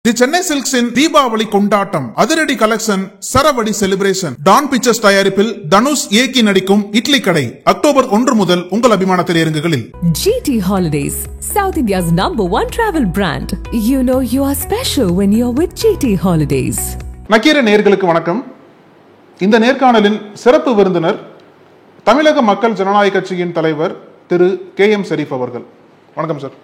தி சென்னை சில்க்ஸின் தீபாவளி கொண்டாட்டம், அதிரடி collection, சரவடி celebration. Don pictures தயாரிப்பில் தனுஷ் இயக்கி நடிக்கும் இட்லி கடை அக்டோபர் 1 முதல் உங்கள் அபிமான திரையரங்குகளில். GT Holidays, South India's #1 travel brand. You know you are special when you're with GT Holidays. Nakkeera நேயர்களுக்கு வணக்கம். இந்த நேர்காணலின் சிறப்பு விருந்தினர் தமிழக மக்கள் ஜனநாயக கட்சியின் தலைவர் திரு KM ஷரீப் அவர்கள். வணக்கம் சார்.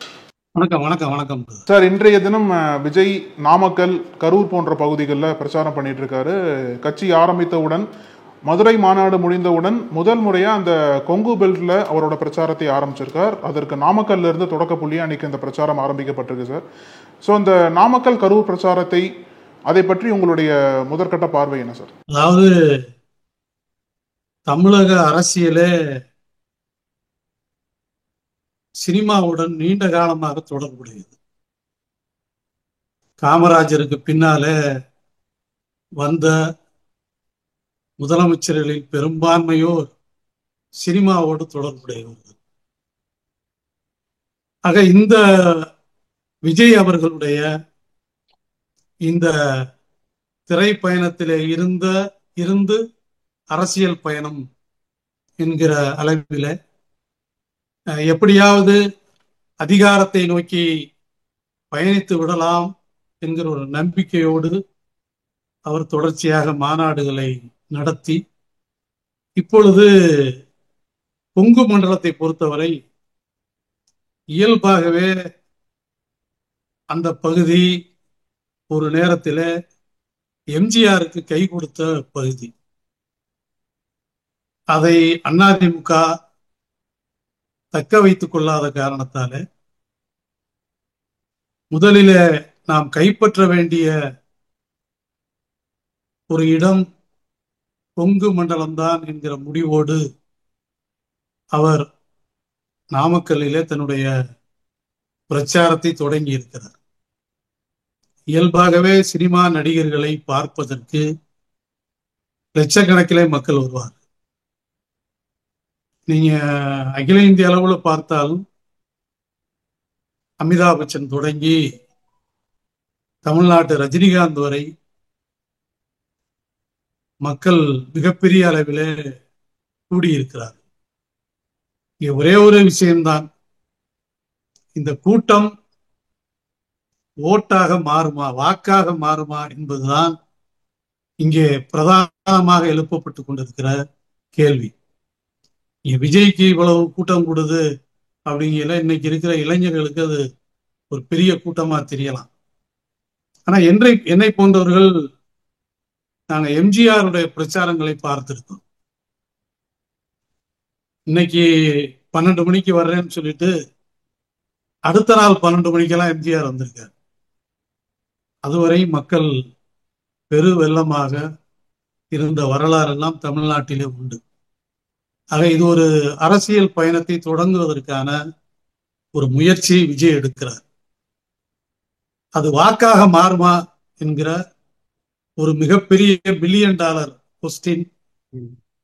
வணக்கம் வணக்கம் வணக்கம் சார். இன்றைய தினம் விஜய் நாமக்கல், கரூர் போன்ற பகுதிகளில் பிரச்சாரம் பண்ணிட்டு இருக்காரு. கட்சி ஆரம்பித்தவுடன், மதுரை மாநாடு முடிந்தவுடன் முதல் முறையா அந்த கொங்கு பெல்ட்ல அவரோட பிரச்சாரத்தை ஆரம்பிச்சிருக்கார். அதற்கு நாமக்கல்ல இருந்து தொடக்க புள்ளியா அன்னைக்கு இந்த பிரச்சாரம் ஆரம்பிக்கப்பட்டிருக்கு சார். ஸோ இந்த நாமக்கல் கரூர் பிரச்சாரத்தை, அதை பற்றி உங்களுடைய முதற்கட்ட பார்வை என்ன சார்? அதாவது தமிழக அரசியலே சினிமாவுடன் நீண்ட காலமாக தொடர்புடையது. காமராஜருக்கு பின்னாலே வந்த முதலமைச்சர்களில் பெரும்பான்மையோர் சினிமாவோடு தொடர்புடையவர்கள். ஆக இந்த விஜய் அவர்களுடைய இந்த திரைப்பயணத்திலே இருந்து அரசியல் பயணம் என்கிற அளவிலே எப்படியாவது அதிகாரத்தை நோக்கி பயணித்து விடலாம் என்கிற ஒரு நம்பிக்கையோடு அவர் தொடர்ச்சியாக மாநாடுகளை நடத்தி, இப்பொழுது கொங்கு மண்டலத்தை பொறுத்தவரை இயல்பாகவே அந்த பகுதி ஒரு நேரத்தில் எம்ஜிஆருக்கு கை கொடுத்த பகுதி. அதை அதிமுக தக்க வைத்துக் கொள்ளாத காரணத்தால முதலில் நாம் கைப்பற்ற வேண்டிய ஒரு இடம் கொங்கு மண்டலம்தான் என்கிற முடிவோடு அவர் நாமக்கல்லிலே தன்னுடைய பிரச்சாரத்தை தொடங்கி இருக்கிறார். இயல்பாகவே சினிமா நடிகர்களை பார்ப்பதற்கு லட்சக்கணக்கிலே மக்கள் வருவார். நீங்க அகில இந்திய அளவுல பார்த்தாலும் அமிதாப் பச்சன் தொடங்கி தமிழ்நாட்டு ரஜினிகாந்த் வரை மக்கள் மிகப்பெரிய அளவிலே கூடியிருக்கிறார். இங்கே ஒரே ஒரு விஷயம்தான், இந்த கூட்டம் ஓட்டாக மாறுமா, வாக்காக மாறுமா என்பதுதான் இங்கே பிரதானமாக எழுப்பப்பட்டு கொண்டிருக்கிற கேள்வி. விஜய்க்கு இவ்வளவு கூட்டம் கூடுது அப்படிங்கிற இன்னைக்கு இருக்கிற இளைஞர்களுக்கு அது ஒரு பெரிய கூட்டமா தெரியலாம். ஆனா என்னை போன்றவர்கள் நாங்க எம்ஜிஆருடைய பிரச்சாரங்களை பார்த்திருக்கோம். இன்னைக்கு 12 மணிக்கு வர்றேன்னு சொல்லிட்டு அடுத்த நாள் 12 மணிக்கெல்லாம் எம்ஜிஆர் வந்திருக்காரு. அதுவரை மக்கள் பெரு வெள்ளமாக இருந்த வரலாறு எல்லாம் தமிழ்நாட்டிலே உண்டு. ஆக இது ஒரு அரசியல் பயணத்தை தொடங்குவதற்கான ஒரு முயற்சி விஜய் எடுக்கிறார். அது வாக்காக மாறுமா என்கிற ஒரு மிகப்பெரிய $1 பில்லியன் கொஸ்டின்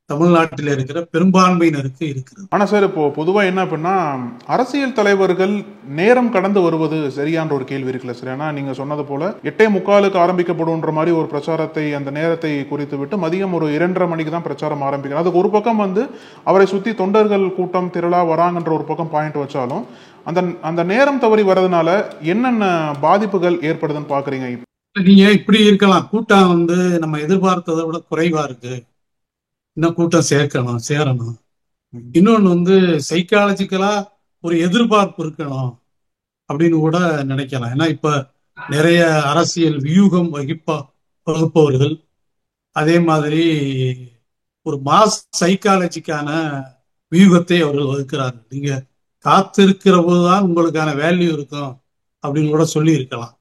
தமிழ்நாட்டில் இருக்கிற பெரும்பான்மையினருக்கு இருக்கிறது. ஆனா சார், இப்போ பொதுவா என்ன அப்படின்னா, அரசியல் தலைவர்கள் நேரம் கடந்து வருவது சரியான ஒரு கேள்வி இருக்குல்ல சார்? ஏன்னா நீங்க சொன்னது போல 8:45 ஆரம்பிக்கப்படும்ன்ற மாதிரி ஒரு பிரச்சாரத்தை, அந்த நேரத்தை குறித்து விட்டு மதியம் ஒரு 2:30 மணிக்கு தான் பிரச்சாரம் ஆரம்பிக்கிறார். அதுக்கு ஒரு பக்கம் அவரை சுத்தி தொண்டர்கள் கூட்டம் திரளா வராங்கன்ற ஒரு பக்கம் பாயிண்ட் வச்சாலும், அந்த நேரம் தவறி வர்றதுனால என்னென்ன பாதிப்புகள் ஏற்படுதுன்னு பாக்குறீங்க? நீங்க இப்படி இருக்கலாம், கூட்டம் நம்ம எதிர்பார்த்ததை விட குறைவா இருக்கு, இன்னும் கூட்டம் சேரணும். இன்னொன்னு சைக்காலஜிக்கலா ஒரு எதிர்பார்ப்பு இருக்கணும் அப்படின்னு கூட நினைக்கலாம். ஏன்னா இப்ப நிறைய அரசியல் வியூகம் வகுப்பவர்கள் அதே மாதிரி ஒரு மாஸ் சைக்காலஜிக்கான வியூகத்தை அவர்கள் வகுக்கிறார்கள். நீங்க காத்திருக்கிற போதுதான் உங்களுக்கான வேல்யூ இருக்கும் அப்படின்னு கூட சொல்லி இருக்கலாம்.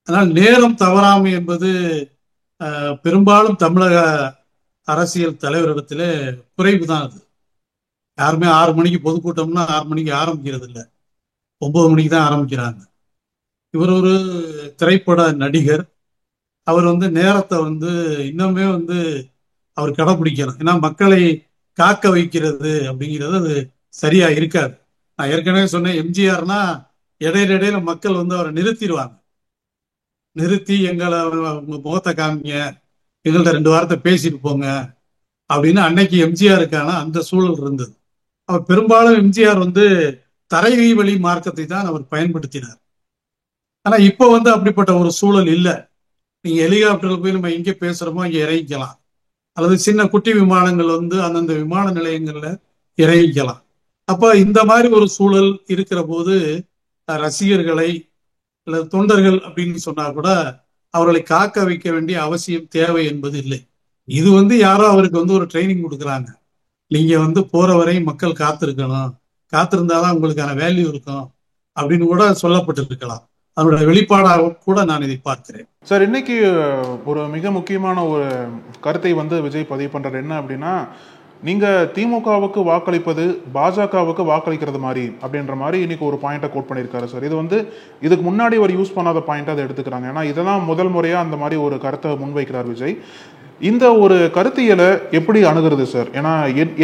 அதனால் நேரம் தவறாமை என்பது பெரும்பாலும் தமிழக அரசியல் தலைவரிடத்துல குறைவுதான். அது யாருமே 6 மணிக்கு பொதுக்கூட்டம்னா 6 மணிக்கு ஆரம்பிக்கிறது இல்லை, 9 மணிக்கு தான் ஆரம்பிக்கிறாங்க. இவர் ஒரு திரைப்பட நடிகர். அவர் நேரத்தை இன்னுமே அவர் கடைபிடிக்கணும். ஏன்னா மக்களை காக்க வைக்கிறது அப்படிங்கிறது அது சரியா இருக்காது. நான் ஏற்கனவே சொன்னேன், எம்ஜிஆர்னா இடையில மக்கள் அவரை நிறுத்திடுவாங்க. நிறுத்தி எங்களை உங்க முகத்தை காமிங்க, எங்கள்ட்ட 2 வாரத்தை பேசிட்டு போங்க அப்படின்னு அன்னைக்கு எம்ஜிஆருக்கான அந்த சூழல் இருந்தது. அவர் பெரும்பாலும் எம்ஜிஆர் தரை வழி மார்க்கத்தை தான் அவர் பயன்படுத்தினார். ஆனா இப்ப அப்படிப்பட்ட ஒரு சூழல் இல்லை. நீங்க ஹெலிகாப்டர்ல போய் நம்ம எங்க பேசுறோமோ இங்க இறங்கிக்கலாம், அல்லது சின்ன குட்டி விமானங்கள் அந்தந்த விமான நிலையங்கள்ல இறங்கிக்கலாம். அப்ப இந்த மாதிரி ஒரு சூழல் இருக்கிற போது ரசிகர்களை அல்லது தொண்டர்கள் அப்படின்னு சொன்னா கூட அவர்களை காக்க வைக்க வேண்டிய அவசியம் தேவை என்பது இல்லை. இது யாரோ அவருக்கு ஒரு ட்ரைனிங் கொடுக்குறாங்க, நீங்க போற வரை மக்கள் காத்திருக்கணும், காத்திருந்தாதான் உங்களுக்கான வேல்யூ இருக்கும் அப்படின்னு கூட சொல்லப்பட்டிருக்கலாம். அதோட வெளிப்பாடாக கூட நான் இதை பார்க்கிறேன். சார், இன்னைக்கு ஒரு மிக முக்கியமான ஒரு கருத்தை விஜய் பதிவு பண்றாரு. என்ன அப்படின்னா, நீங்க திமுகவுக்கு வாக்களிப்பது பாஜகவுக்கு வாக்களிக்கிறது மாதிரி அப்படின்ற மாதிரி இன்னைக்கு ஒரு பாயிண்டை கோட் பண்ணியிருக்காரு சார். இது இதுக்கு முன்னாடி ஒரு யூஸ் பண்ணாத பாயிண்டா அதை எடுத்துக்கிறாங்க. ஏன்னா இதெல்லாம் முதல் முறையா அந்த மாதிரி ஒரு கருத்தை முன்வைக்கிறார் விஜய். இந்த ஒரு கருத்தியலை எப்படி அணுகிறது சார்? ஏன்னா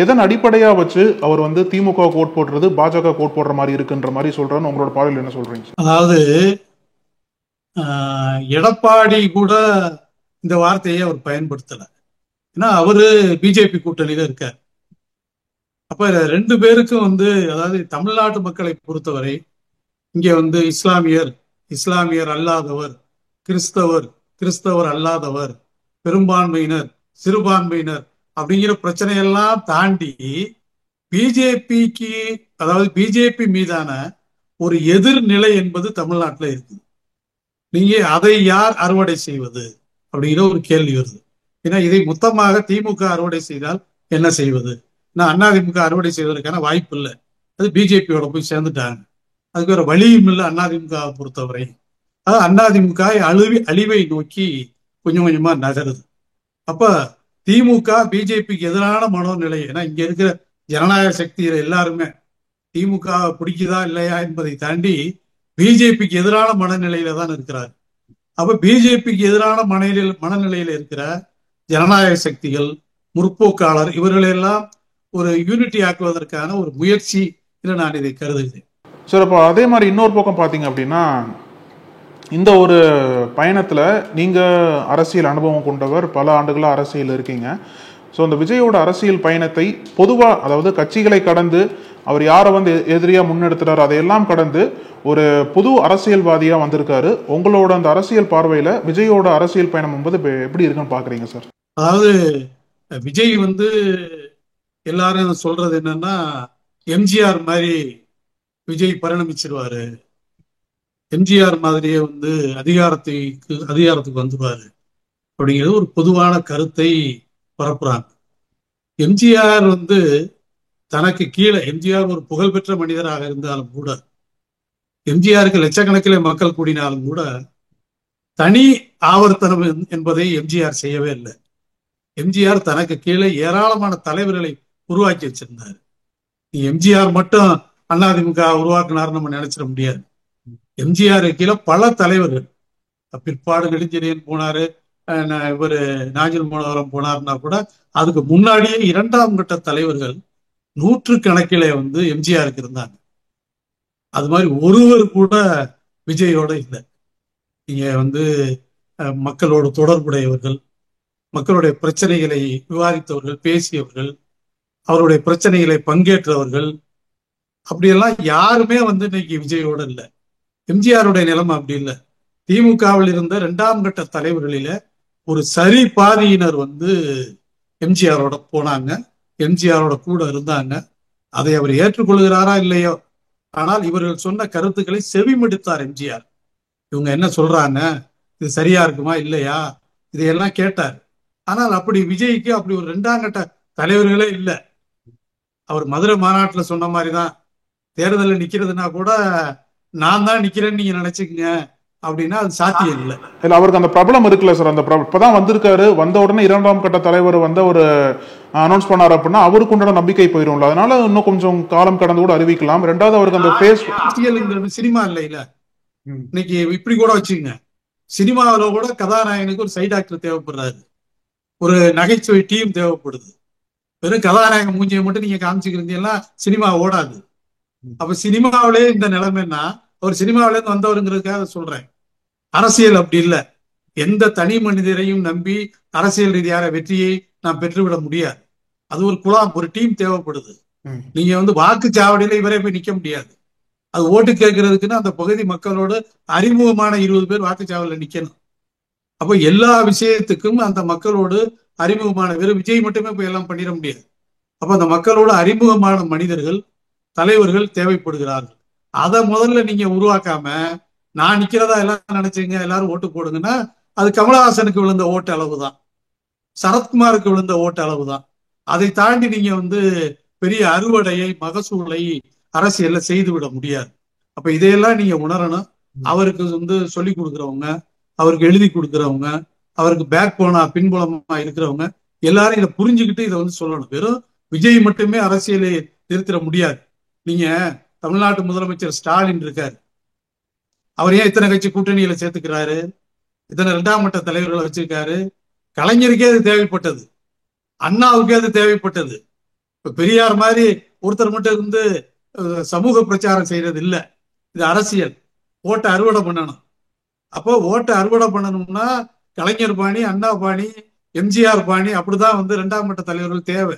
எதன் அடிப்படையா வச்சு அவர் திமுக கோட் போடுறது பாஜக கோட் போடுற மாதிரி இருக்குன்ற மாதிரி சொல்றான்னு உங்களோட பார்வையில் என்ன சொல்றீங்க சார்? அதாவது எடப்பாடி கூட இந்த வார்த்தையை அவர் பயன்படுத்தல. ஏன்னா அவரு பிஜேபி கூட்டணியில இருக்கார். அப்ப 2 பேருக்கும் அதாவது தமிழ்நாட்டு மக்களை பொறுத்தவரை இங்க இஸ்லாமியர் அல்லாதவர், கிறிஸ்தவர் அல்லாதவர், பெரும்பான்மையினர், சிறுபான்மையினர் அப்படிங்கிற பிரச்சனையெல்லாம் தாண்டி பிஜேபிக்கு, அதாவது பிஜேபி மீதான ஒரு எதிர்நிலை என்பது தமிழ்நாட்டில் இருக்குது. நீங்க அதை யார் அறுவடை செய்வது அப்படிங்கிற ஒரு கேள்வி வருது. ஏன்னா இதை மொத்தமாக திமுக அறுவடை செய்தால் என்ன செய்வது? நான் அதிமுக அறுவடை செய்வதற்கான வாய்ப்பு இல்லை, அது பிஜேபியோட போய் சேர்ந்துட்டாங்க. அதுக்கு வேற வழியும் இல்லை அதிமுகவை பொறுத்தவரை. அதிமுக அழிவை நோக்கி கொஞ்சம் கொஞ்சமா நகருது. அப்ப திமுக பிஜேபிக்கு எதிரான மனோநிலை, ஏன்னா இங்க இருக்கிற ஜனநாயக சக்தியில எல்லாருமே திமுக பிடிக்குதா இல்லையா என்பதை தாண்டி பிஜேபிக்கு எதிரான மனநிலையில தான் இருக்கிறார். அப்ப பிஜேபிக்கு எதிரான மனநிலையில இருக்கிற ஜனநாயக சக்திகள், முற்போக்காளர், இவர்களெல்லாம் ஒரு யூனிட்டி ஆக்குவதற்கான ஒரு முயற்சி நான் இதை கருதுகிறேன் சார். அப்போ அதே மாதிரி இன்னொரு பக்கம் பாத்தீங்க அப்படின்னா, இந்த ஒரு பயணத்துல நீங்க அரசியல் அனுபவம் கொண்டவர், பல ஆண்டுகளா அரசியல் இருக்கீங்க. ஸோ அந்த விஜயோட அரசியல் பயணத்தை பொதுவா, அதாவது கட்சிகளை கடந்து அவர் யாரை எதிரியா முன்னெடுத்துறாரு அதையெல்லாம் கடந்து ஒரு புது அரசியல்வாதியா வந்திருக்காரு. உங்களோட அந்த அரசியல் பார்வையில விஜயோட அரசியல் பயணம் என்பது எப்படி இருக்குன்னு பாக்குறீங்க சார்? அதாவது விஜய் எல்லாரும் சொல்றது என்னன்னா, எம்ஜிஆர் மாதிரி விஜய் பரிணமிச்சிருவாரு, எம்ஜிஆர் மாதிரியே அதிகாரத்துக்கு வந்துருவாரு அப்படிங்கிறது ஒரு பொதுவான கருத்தை பரப்புறாங்க. எம்ஜிஆர் தனக்கு கீழே, எம்ஜிஆர் ஒரு புகழ்பெற்ற மனிதராக இருந்தாலும் கூட, எம்ஜிஆருக்கு லட்சக்கணக்கில் மக்கள் கூடினாலும் கூட தனி ஆவர்த்தனம் என்பதை எம்ஜிஆர் செய்யவே இல்லை. எம்ஜிஆர் தனக்கு கீழே ஏராளமான தலைவர்களை உருவாக்கி வச்சிருந்தார். எம்ஜிஆர் மட்டும் அதிமுக உருவாக்குனார் நம்ம நினைச்சிட முடியாது. எம்ஜிஆர் கீழே பல தலைவர்கள், பிற்பாடு நெடுஞ்செழியன் போனாரு, இவர் நாஞ்சில் மனோகரம் போனார்னா கூட அதுக்கு முன்னாடியே 2ஆம் கட்ட தலைவர்கள் 100 கணக்கிலே எம்ஜிஆருக்கு இருந்தாங்க. அது மாதிரி ஒருவர் கூட விஜயோட இல்லை. நீங்க மக்களோட தொடர்புடையவர்கள், மக்களுடைய பிரச்சனைகளை விவாதித்தவர்கள், பேசியவர்கள், அவருடைய பிரச்சனைகளை பங்கேற்றவர்கள், அப்படியெல்லாம் யாருமே இன்னைக்கு விஜயோட இல்லை. எம்ஜிஆருடைய நிலைமை அப்படி இல்லை. திமுகவில் இருந்த 2ஆம் கட்ட தலைவர்களில ஒரு சரி பாதியினர் எம்ஜிஆரோட போனாங்க, எம்ஜிஆரோட கூட இருந்தாங்க. அதை அவர் ஏற்றுக்கொள்கிறாரா இல்லையோ, ஆனால் இவர்கள் சொன்ன கருத்துக்களை செவிமடுத்தார் எம்ஜிஆர். இவங்க என்ன சொல்றாங்க, இது சரியா இருக்குமா இல்லையா, இதையெல்லாம் கேட்டார். ஆனால் அப்படி விஜய்க்கு அப்படி ஒரு 2ஆம் கட்ட தலைவர்களே இல்லை. அவர் மதுரை மாநாட்டில் சொன்ன மாதிரிதான், தேர்தலில் நிக்கிறதுனா கூட நான் தான் நிக்கிறேன்னு நீங்க நினைச்சுக்கங்க அப்படின்னா அது சாத்தியம் இல்லை. இல்ல, அவருக்கு அந்த பிரபலம் இருக்குல்ல சார். அந்த இப்பதான் வந்திருக்காரு, வந்த உடனே 2ஆம் கட்ட தலைவர் ஒரு அனௌன்ஸ் பண்ணாரு அப்படின்னா அவருக்கு உண்டான நம்பிக்கை போயிடும்ல. அதனால இன்னும் கொஞ்சம் காலம் கடந்து கூட அறிவிக்கலாம். 2வது அவருக்கு அந்த அரசியல் சினிமா இல்லையில. இன்னைக்கு இப்படி கூட வச்சுக்கங்க, சினிமாவில கூட கதாநாயகனுக்கு ஒரு சைட் ஆக்டர் தேவைப்படுறாரு, ஒரு நகைச்சுவை டீம் தேவைப்படுது. வெறும் கதாநாயகன் மூஞ்சியை மட்டும் நீங்க காமிச்சுக்கிறீங்கன்னா சினிமா ஓடாது. அப்ப சினிமாவிலே இந்த நிலைமைன்னா அவர் சினிமாவில இருந்து வந்தவருங்கிறதுக்காக சொல்றேன். அரசியல் அப்படி இல்லை. எந்த தனி மனிதரையும் நம்பி அரசியல் ரீதியான வெற்றியை நாம் பெற்றுவிட முடியாது. அது ஒரு குழாம், ஒரு டீம் தேவைப்படுது. நீங்க வாக்குச்சாவடியில இவரே போய் நிக்க முடியாது. அது ஓட்டு கேட்கறதுக்குன்னு அந்த பகுதி மக்களோடு அறிமுகமான 20 பேர் வாக்குச்சாவடியில நிக்கணும். அப்ப எல்லா விஷயத்துக்கும் அந்த மக்களோடு அறிமுகமான, வெறும் விஜய் மட்டுமே போய் எல்லாம் பண்ணிட முடியாது. அப்ப அந்த மக்களோடு அறிமுகமான மனிதர்கள், தலைவர்கள் தேவைப்படுகிறார்கள். அதை முதல்ல நீங்க உருவாக்காம நான் நிக்கிறதா எல்லாம் நினைச்சீங்க எல்லாரும் ஓட்டு போடுங்கன்னா அது கமலஹாசனுக்கு விழுந்த ஓட்டு அளவு தான், சரத்குமாருக்கு விழுந்த ஓட்டு அளவு தான். அதை தாண்டி நீங்க பெரிய அறுவடையை, மகசூலை அரசியல்ல செய்து விட முடியாது. அப்ப இதையெல்லாம் நீங்க உணரணும். அவருக்கு சொல்லி கொடுக்குறவங்க, அவருக்கு எழுதி கொடுக்குறவங்க, அவருக்கு பேக் போனா பின்புலமா இருக்கிறவங்க எல்லாரும் இதை புரிஞ்சுக்கிட்டு இதை சொல்லணும். வெறும் விஜய் மட்டுமே அரசியலை நிறுத்திட முடியாது. நீங்க தமிழ்நாட்டு முதலமைச்சர் ஸ்டாலின் இருக்காரு, அவர் ஏன் இத்தனை கட்சி கூட்டணியில சேர்த்துக்கிறாரு? இத்தனை 2ஆம் மட்ட தலைவர்களை வச்சிருக்காரு. கலைஞருக்கே அது தேவைப்பட்டது, அண்ணாவுக்கே அது தேவைப்பட்டது. இப்ப பெரியார் மாதிரி ஒருத்தர் மட்டும் சமூக பிரச்சாரம் செய்யறது இல்லை. இது அரசியல். ஓட்டை அறுவடை பண்ணணும். அப்போ ஓட்டை அறுவடை பண்ணணும்னா கலைஞர் பாணி, அண்ணா பாணி, எம்ஜிஆர் பாணி, அப்படிதான் 2ஆம் மட்ட தலைவர்கள் தேவை.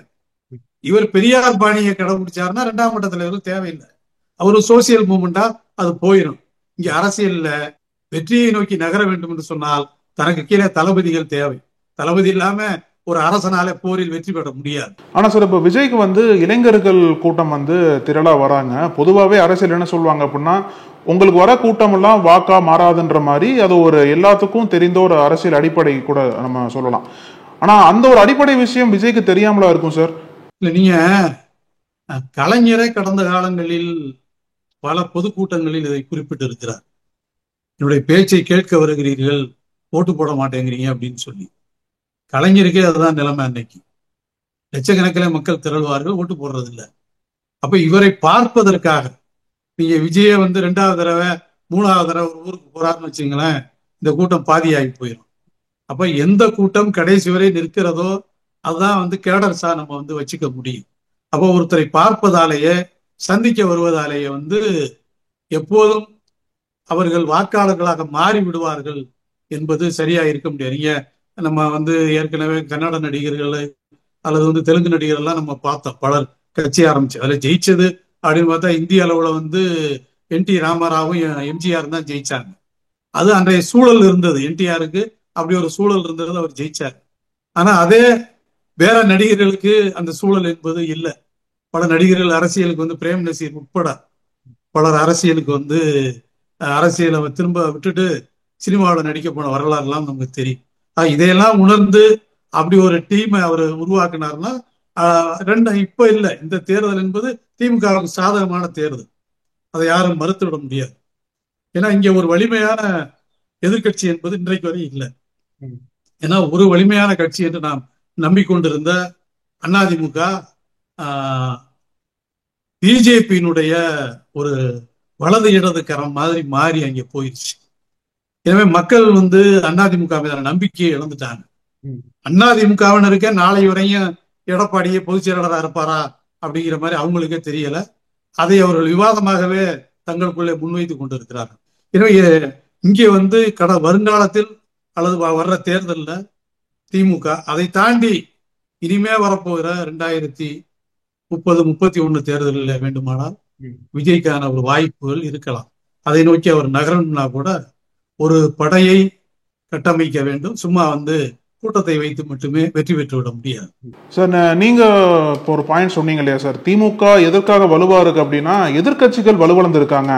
இவர் பெரியார் பாணியை கடைபிடிச்சாருன்னா 2ஆம் மட்ட தலைவர்கள் தேவையில்லை. அவரு சோசியல் மூவ்மெண்டா அது போயிடும். இங்க அரசியல்ல வெற்றியை நோக்கி நகர வேண்டும் என்று சொன்னால் தனக்கு கீழே தளபதிகள் தேவை. தளபதி இல்லாம ஒரு அரசனால போரில் வெற்றி பெற முடியாது. ஆனா சார், இப்ப விஜய்க்கு இளைஞர்கள் கூட்டம் திரளா வராங்க. பொதுவாகவே அரசியல் என்ன சொல்லுவாங்க அப்படின்னா, உங்களுக்கு வர கூட்டம் எல்லாம் வாக்கா மாறாதுன்ற மாதிரி அது ஒரு எல்லாத்துக்கும் தெரிந்த ஒரு அரசியல் அடிப்படை கூட நம்ம சொல்லலாம். ஆனா அந்த ஒரு அடிப்படை விஷயம் விஜய்க்கு தெரியாமலா இருக்கும் சார்? இல்ல, நீங்க கலைஞரை கடந்த காலங்களில் பல பொதுக்கூட்டங்களில் இதை குறிப்பிட்டு இருக்கிறார். என்னுடைய பேச்சை கேட்க வருகிறீர்கள், ஓட்டு போட மாட்டேங்கிறீங்க அப்படின்னு சொல்லி. கலைஞருக்கே அதுதான் நிலைமை. அன்னைக்கு லட்சக்கணக்கில் மக்கள் திரள்வார்கள், ஓட்டு போடுறது இல்லை. அப்ப இவரை பார்ப்பதற்காக நீங்க விஜய 2வது தடவை 3வது தடவை ஒரு ஊருக்கு போறாருன்னு வச்சுங்களேன், இந்த கூட்டம் பாதியாகி போயிடும். அப்ப எந்த கூட்டம் கடைசி வரை நிற்கிறதோ அதுதான் கேடர்ஸா நம்ம வச்சுக்க முடியும். அப்போ ஒருத்தரை பார்ப்பதாலேயே, சந்திக்க வருவதாலேயே எப்போதும் அவர்கள் வாக்காளர்களாக மாறி விடுவார்கள் என்பது சரியா இருக்க முடியாது. நீங்க நம்ம ஏற்கனவே கன்னட நடிகர்கள் அல்லது தெலுங்கு நடிகர்கள்லாம் நம்ம பார்த்தோம். பலர் கட்சி ஆரம்பிச்சு அதுல ஜெயிச்சது அப்படின்னு பார்த்தா இந்திய அளவுல என் டி ராமராவும் எம்ஜிஆர் தான் ஜெயிச்சாங்க. அது அன்றைய சூழல் இருந்தது. என்டிஆருக்கு அப்படி ஒரு சூழல் இருந்தது, அவர் ஜெயிச்சார். ஆனா அதே வேற நடிகர்களுக்கு அந்த சூழல் என்பது இல்லை. பல நடிகர்கள் அரசியலுக்கு பிரேம் நசீர் உட்பட பலர் அரசியலுக்கு அரசியலை திரும்ப விட்டுட்டு சினிமாவில் நடிக்க போன வரலாறுலாம் நமக்கு தெரியும். இதையெல்லாம் உணர்ந்து அப்படி ஒரு டீமை அவர் உருவாக்குனாருன்னா இப்ப இல்லை, இந்த தேர்தல் என்பது திமுகவுக்கு சாதகமான தேர்தல். அதை யாரும் மறுத்துவிட முடியாது. ஏன்னா இங்க ஒரு வலிமையான எதிர்கட்சி என்பது இன்றைக்கு வரை இல்லை. ஏன்னா ஒரு வலிமையான கட்சி என்று நாம் நம்பிக்கொண்டிருந்த அதிமுக பிஜேபியினுடைய ஒரு வலது இடது கரம் மாதிரி மாறி அங்கே போயிடுச்சு. எனவே மக்கள் அதிமுக மீதான நம்பிக்கையை இழந்துட்டாங்க. அதிமுகவினருக்கே நாளை வரையும் எடப்பாடியே பொதுச் செயலாளராக இருப்பாரா அப்படிங்கிற மாதிரி அவங்களுக்கே தெரியல. அதை அவர்கள் விவாதமாகவே தங்களுக்குள்ளே முன்வைத்து கொண்டிருக்கிறார்கள். எனவே இங்கே வருங்காலத்தில் அல்லது வர்ற தேர்தலில் திமுக அதை தாண்டி இனிமே வரப்போகிற 2030-31 தேர்தலில் வேண்டுமானால் விஜய்க்கான ஒரு வாய்ப்புகள் இருக்கலாம். அதை நோக்கி அவர் நகரம்னா கூட ஒரு படையை கட்டமைக்க வேண்டும். சும்மா கூட்டத்தை வைத்து மட்டுமே வெற்றி பெற்று விட முடியாது. சார், நீங்க இப்போ ஒரு பாயிண்ட் சொன்னீங்க இல்லையா சார், திமுக எதற்காக வலுவா இருக்கு அப்படின்னா எதிர்கட்சிகள் வலுவளர்ந்து இருக்காங்க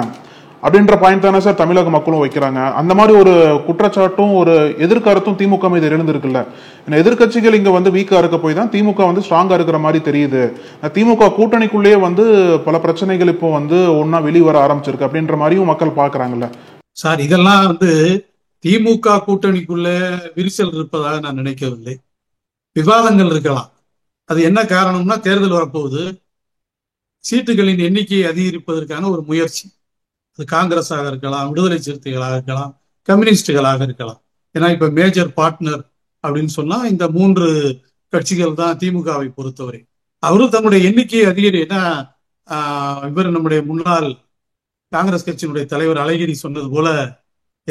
அப்படின்ற பாயிண்ட் தானே சார் தமிழக மக்களும் வைக்கிறாங்க. அந்த மாதிரி ஒரு குற்றச்சாட்டும் ஒரு எதிர்கருத்தும் திமுக மீது எழுந்திருக்குல்ல. எதிர்கட்சிகள் இங்க வீக்கா இருக்க போய் தான் திமுக ஸ்ட்ராங்கா இருக்கிற மாதிரி தெரியுது. திமுக கூட்டணிக்குள்ளேயே பல பிரச்சனைகள் இப்போ ஒன்னா வெளிவர ஆரம்பிச்சிருக்கு அப்படின்ற மாதிரியும் மக்கள் பாக்குறாங்கல்ல சார். இதெல்லாம் திமுக கூட்டணிக்குள்ள விரிசல் இருப்பதாக நான் நினைக்கவில்லை. விவாதங்கள் இருக்கலாம். அது என்ன காரணம்னா, தேர்தல் வரப்போகுது, சீட்டுகளின் எண்ணிக்கையை அதிகரிப்பதற்கான ஒரு முயற்சி. அது காங்கிரஸாக இருக்கலாம், விடுதலை சிறுத்தைகளாக இருக்கலாம், கம்யூனிஸ்டுகளாக இருக்கலாம். ஏன்னா இப்ப மேஜர் பார்ட்னர் அப்படின்னு சொன்னா இந்த 3 கட்சிகள் தான் திமுகவை பொறுத்தவரை. அவரும் தன்னுடைய எண்ணிக்கையை அதிகரினா இவர் நம்முடைய முன்னாள் காங்கிரஸ் கட்சியினுடைய தலைவர் அழகிரி சொன்னது போல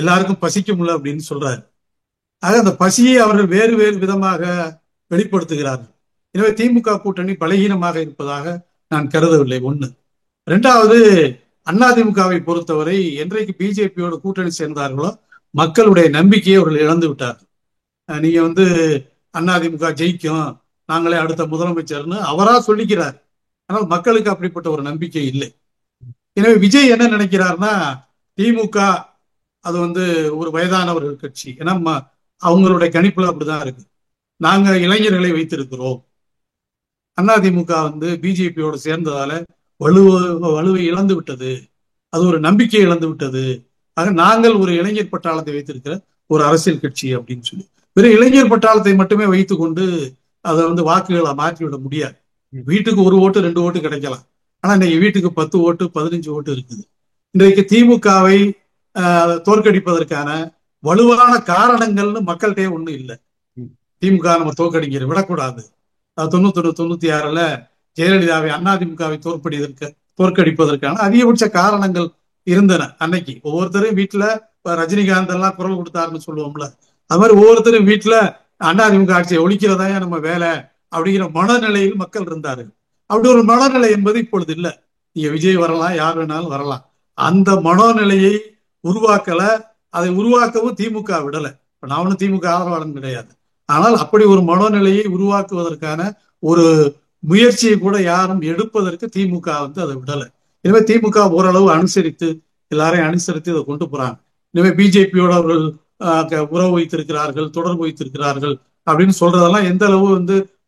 எல்லாருக்கும் பசிக்கும்ல அப்படின்னு சொல்றாரு. ஆக அந்த பசியை அவர்கள் வேறு வேறு விதமாக வெளிப்படுத்துகிறார்கள். எனவே திமுக கூட்டணி பலகீனமாக இருப்பதாக நான் கருதவில்லை. ஒண்ணு. இரண்டாவது, அதிமுகவை பொறுத்தவரை என்றைக்கு பிஜேபியோட கூட்டணி சேர்ந்தார்களோ மக்களுடைய நம்பிக்கையை அவர்கள் இழந்து விட்டார்கள். நீங்க அதிமுக ஜெயிக்கும், நாங்களே அடுத்த முதலமைச்சர்னு அவரா சொல்லிக்கிறார். ஆனால் மக்களுக்கு அப்படிப்பட்ட ஒரு நம்பிக்கை இல்லை. எனவே விஜய் என்ன நினைக்கிறார்னா, திமுக அது ஒரு வயதானவர்கள் கட்சி. ஏன்னா அவங்களுடைய கணிப்புல அப்படிதான் இருக்கு. நாங்க இளைஞர்களை வைத்திருக்கிறோம். அதிமுக பிஜேபியோட சேர்ந்ததால வலுவை இழந்து விட்டது, அது ஒரு நம்பிக்கை இழந்து விட்டது. ஆக நாங்கள் ஒரு இளைஞர் பட்டாளத்தை வைத்திருக்கிற ஒரு அரசியல் கட்சி அப்படின்னு சொல்லி வெறும் இளைஞர் பட்டாளத்தை மட்டுமே வைத்துக் கொண்டு அதை வாக்குகளை மாற்றிவிட முடியாது. வீட்டுக்கு 1 ஓட்டு 2 ஓட்டு கிடைக்கலாம். ஆனா இன்னைக்கு வீட்டுக்கு 10 ஓட்டு 15 ஓட்டு இருக்குது. இன்றைக்கு திமுகவை தோற்கடிப்பதற்கான வலுவான காரணங்கள்னு மக்கள்கிட்டே ஒண்ணும் இல்லை. திமுக நம்ம தோற்கடிக்கிற விடக்கூடாது. 91 96ல ஜெயலலிதாவை அதிமுகவை தோற்கடிப்பதற்கான அதிகபட்ச காரணங்கள் இருந்தன. அன்னைக்கு ஒவ்வொருத்தரும் வீட்டுல ரஜினிகாந்த் எல்லாம் குரல் கொடுத்தாருன்னு சொல்லுவோம்ல, அது மாதிரி ஒவ்வொருத்தரும் வீட்டுல அதிமுக ஆட்சியை ஒழிக்கிறதா நம்ம வேலை அப்படிங்கிற மனநிலையில் மக்கள் இருந்தாரு. அப்படி ஒரு மனநிலை என்பது இப்பொழுது இல்லை. நீங்க விஜய் வரலாம், யார் வேணாலும் வரலாம். அந்த மனோநிலையை உருவாக்கல. அதை உருவாக்கவும் திமுக விடல. நான் ஒன்னும் திமுக ஆதரவாளன் கிடையாது. ஆனால் அப்படி ஒரு மனோநிலையை உருவாக்குவதற்கான ஒரு முயற்சியை கூட யாரும் எடுப்பதற்கு திமுக அதை விடல. எனவே திமுக ஓரளவு எல்லாரையும் அனுசரித்து இதை கொண்டு போறாங்க. எனவே பிஜேபியோட அவர்கள் உறவு வைத்திருக்கிறார்கள், தொடர்பு வைத்திருக்கிறார்கள் அப்படின்னு சொல்றதெல்லாம் எந்த அளவு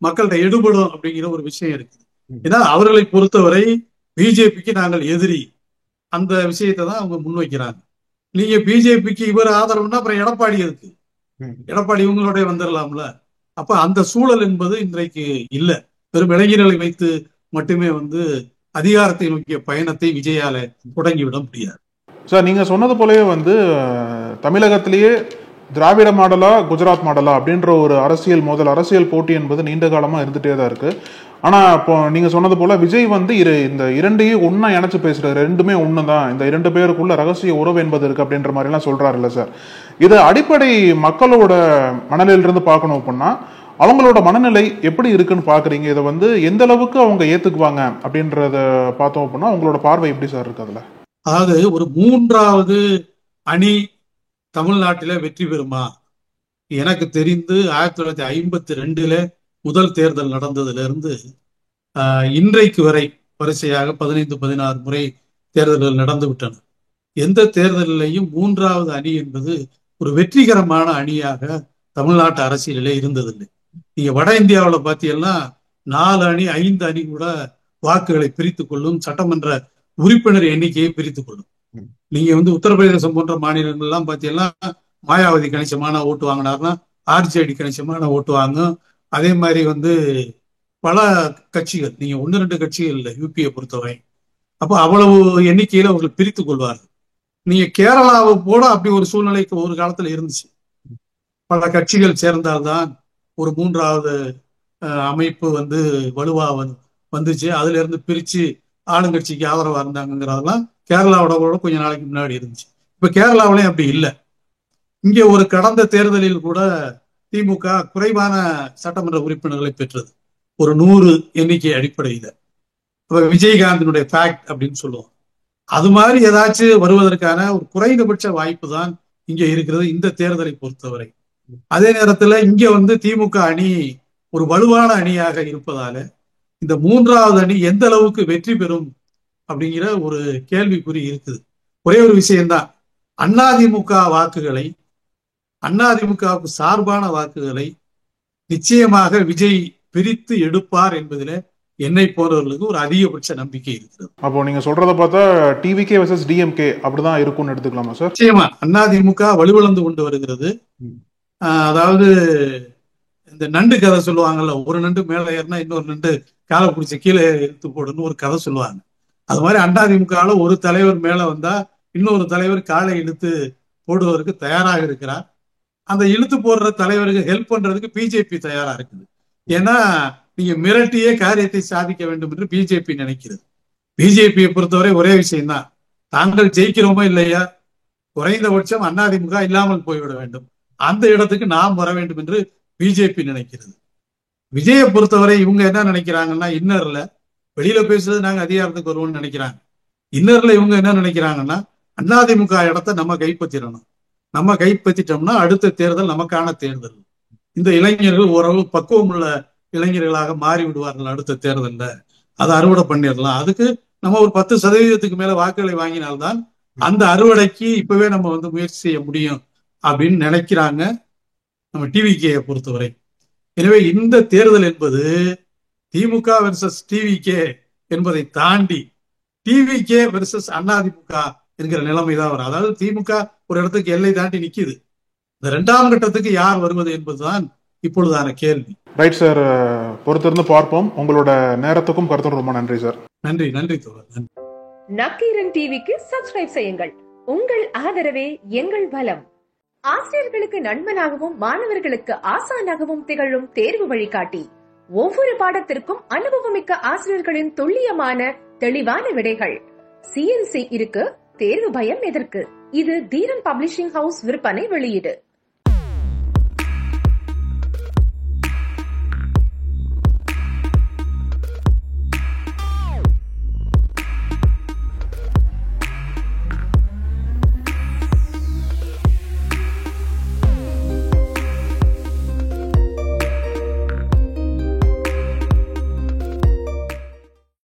மக்கள்கிட்ட எடுபடும் அப்படிங்கிற ஒரு விஷயம் இருக்குது. ஏன்னா அவர்களை பொறுத்தவரை பிஜேபிக்கு நாங்கள் எதிரி, அந்த விஷயத்தை தான் அவங்க முன்வைக்கிறாங்க. நீங்க பிஜேபிக்கு இவர் ஆதரவுன்னா அப்புறம் எடப்பாடி இருக்கு, எடப்பாடி இவங்களோட வந்துடலாம்ல. அப்ப அந்த சூழல் என்பது இன்றைக்கு இல்லை. வெறும் இளைஞர்களை வைத்து மட்டுமே அதிகாரத்தை நோக்கிய பயணத்தை விஜயால தொடங்கிவிட முடியாது. சார், நீங்க சொன்னது போலவே தமிழகத்திலேயே திராவிட மாடலா குஜராத் மாடலா அப்படின்ற ஒரு அரசியல் போட்டி என்பது நீண்ட காலமா இருந்துட்டே தான் இருக்கு. ஆனா இப்போ நீங்க சொன்னது போல விஜய் இந்த இரண்டையும் ஒன்னா இணைச்சு பேசுறாரு. ரெண்டுமே ஒண்ணுதான், இந்த 2 பேருக்குள்ள ரகசிய உறவு என்பது இருக்கு அப்படின்ற மாதிரி எல்லாம் சொல்றாருல்ல சார். இது அடிப்படை மக்களோட மனநிலையிலிருந்து பார்க்கணும் அப்படின்னா அவங்களோட மனநிலை எப்படி இருக்குன்னு பாக்குறீங்க? இதை எந்த அளவுக்கு அவங்க ஏத்துக்குவாங்க அப்படின்றத பார்த்தோம் அப்படின்னா அவங்களோட பார்வை எப்படி சார் இருக்கு அதுல? அதாவது ஒரு 3வது அணி தமிழ்நாட்டில வெற்றி பெறுமா? எனக்கு தெரிந்து 1952ல முதல் தேர்தல் நடந்ததுல இருந்து இன்றைக்கு வரை வரிசையாக 15-16 முறை தேர்தல்கள் நடந்து விட்டன. எந்த தேர்தலிலையும் 3வது அணி என்பது ஒரு வெற்றிகரமான அணியாக தமிழ்நாட்டு அரசியலிலே இருந்ததில்லை. நீங்க வட இந்தியாவில் பார்த்தீங்கன்னா 4 அணி 5 அணி கூட வாக்குகளை பிரித்துக் கொள்ளும், சட்டமன்ற உறுப்பினர் எண்ணிக்கையை பிரித்துக் கொள்ளும். நீங்க உத்தரப்பிரதேசம் போன்ற மாநிலங்கள் எல்லாம் பார்த்தீங்கன்னா மாயாவதி கணிசமான ஓட்டு வாங்கினார்னா ஆர்ஜேடி கணிசமான ஓட்டு வாங்கும். அதே மாதிரி பல கட்சிகள், நீங்க 1-2 கட்சிகள் இல்லை யூபியை பொறுத்தவரை. அப்போ அவ்வளவு எண்ணிக்கையில அவர்கள் பிரித்துக் கொள்வார்கள். நீங்க கேரளாவை போல அப்படி ஒரு சூழ்நிலைக்கு ஒரு காலத்துல இருந்துச்சு. பல கட்சிகள் சேர்ந்தால்தான் ஒரு 3வது அமைப்பு வலுவா வந்துச்சு. அதுல இருந்து பிரிச்சு ஆளுங்கட்சிக்கு ஆதரவா இருந்தாங்கிறதெல்லாம் கேரளாவோட கொஞ்ச நாளைக்கு முன்னாடி இருந்துச்சு. இப்ப கேரளாவிலையும் அப்படி இல்லை. இங்கே ஒரு கடந்த தேர்தலில் கூட திமுக குறைவான சட்டமன்ற உறுப்பினர்களை பெற்றது, ஒரு 100 எண்ணிக்கை அடிப்படையில. விஜயகாந்தினுடைய ஃபேக்ட் அப்படின்னு சொல்லுவோம். அது மாதிரி ஏதாச்சும் வருவதற்கான ஒரு குறைந்தபட்ச வாய்ப்பு தான் இங்க இருக்கிறது இந்த தேர்தலை பொறுத்தவரை. அதே நேரத்துல இங்க திமுக அணி ஒரு வலுவான அணியாக இருப்பதால இந்த 3வது அணி எந்த அளவுக்கு வெற்றி பெறும் அப்படிங்கிற ஒரு கேள்விக்குறி இருக்குது. ஒரே ஒரு விஷயம்தான், அதிமுக வாக்குகளை, அதிமுகவுக்கு சார்பான வாக்குகளை நிச்சயமாக விஜய் பிரித்து எடுப்பார் என்பதில என்னை போன்றவர்களுக்கு ஒரு அதிகபட்ச நம்பிக்கை இருக்கிறது. அப்போ நீங்க சொல்றத பார்த்தா டிவிகே வெர்சஸ் டிஎம்கே அப்படிதான் இருக்கும்னு எடுத்துக்கலாமா சார்? நிச்சயமா அதிமுக வலுவிழந்து கொண்டு வருகிறது. அதாவது இந்த நண்டு கதை சொல்லுவாங்கல்ல, ஒரு நண்டு மேல ஏறினா இன்னொரு நண்டு காலை பிடிச்ச கீழே இழுத்து போடுன்னு ஒரு கதை சொல்லுவாங்க. அது மாதிரி அதிமுகவுல ஒரு தலைவர் மேல வந்தா இன்னொரு தலைவர் காலை இழுத்து போடுவதற்கு தயாராக இருக்கிறார். அந்த இழுத்து போடுற தலைவருக்கு ஹெல்ப் பண்றதுக்கு பிஜேபி தயாரா இருக்குது. ஏன்னா நீங்க மிரட்டியே காரியத்தை சாதிக்க வேண்டும் என்று பிஜேபி நினைக்கிறது. பிஜேபியை பொறுத்தவரை ஒரே விஷயம்தான், தாங்கள் ஜெயிக்கிறோமோ இல்லையா, குறைந்தபட்சம் அதிமுக இல்லாமல் போய்விட வேண்டும். அந்த இடத்துக்கு நாம் வர வேண்டும் என்று பிஜேபி நினைக்கிறது. விஜயை பொறுத்தவரை இவங்க என்ன நினைக்கிறாங்கன்னா, இன்னர்ல வெளியில பேசுறது நாங்க அதிகாரத்துக்கு வருவோம்னு நினைக்கிறாங்க. இன்னர்ல இவங்க என்ன நினைக்கிறாங்கன்னா, அதிமுக இடத்தை நம்ம கைப்பற்றிடணும். நம்ம கைப்பற்றிட்டோம்னா அடுத்த தேர்தல் நமக்கான தேர்தல். இந்த இளைஞர்கள் ஓரளவு பக்குவம் உள்ள இளைஞர்களாக மாறி விடுவார்கள் அடுத்த தேர்தல்ல. அதை அறுவடை பண்ணிடலாம். அதுக்கு நம்ம ஒரு 10% மேல வாக்குகளை வாங்கினால்தான் அந்த அறுவடைக்கு இப்பவே நம்ம முயற்சி செய்ய முடியும் அப்படின்னு நினைக்கிறாங்க நம்ம டிவிகே பொறுத்தவரை. எனவே இந்த தேர்தல் என்பது திமுக வெர்சஸ் டிவிகே என்பதை தாண்டி டிவிகே வெர்சஸ் அதிமுக என்கிற நிலைமைதான் வரும். அதாவது திமுக ஒரு இடத்துக்கு எல்லை தாண்டி நிக்குது. இந்த 2ஆம் கட்டத்துக்கு யார் வருவது என்பதுதான் இப்பொழுதான கேள்வி. ரைட் சார், பொறுத்திருந்து பார்ப்போம். உங்களோட நேரத்துக்கும் கருத்துக்கும் ரொம்ப நன்றி சார். நன்றி. நன்றி தோழர். நக்கீரன் டிவிக்கு சப்ஸ்கிரைப் செய்யுங்கள். உங்கள் ஆதரவே எங்கள் பலம். ஆசிரியர்களுக்கு நண்பனாகவும் மாணவர்களுக்கு ஆசானாகவும் திகழும் தேர்வு வழிகாட்டி. ஒவ்வொரு பாடத்திற்கும் அனுபவமிக்க ஆசிரியர்களின் துல்லியமான தெளிவான விடைகள். CNC இருக்கு, தேர்வு பயம் எதற்கு? இது தீரன் பப்ளிஷிங் ஹவுஸ் விற்பனை வெளியீடு.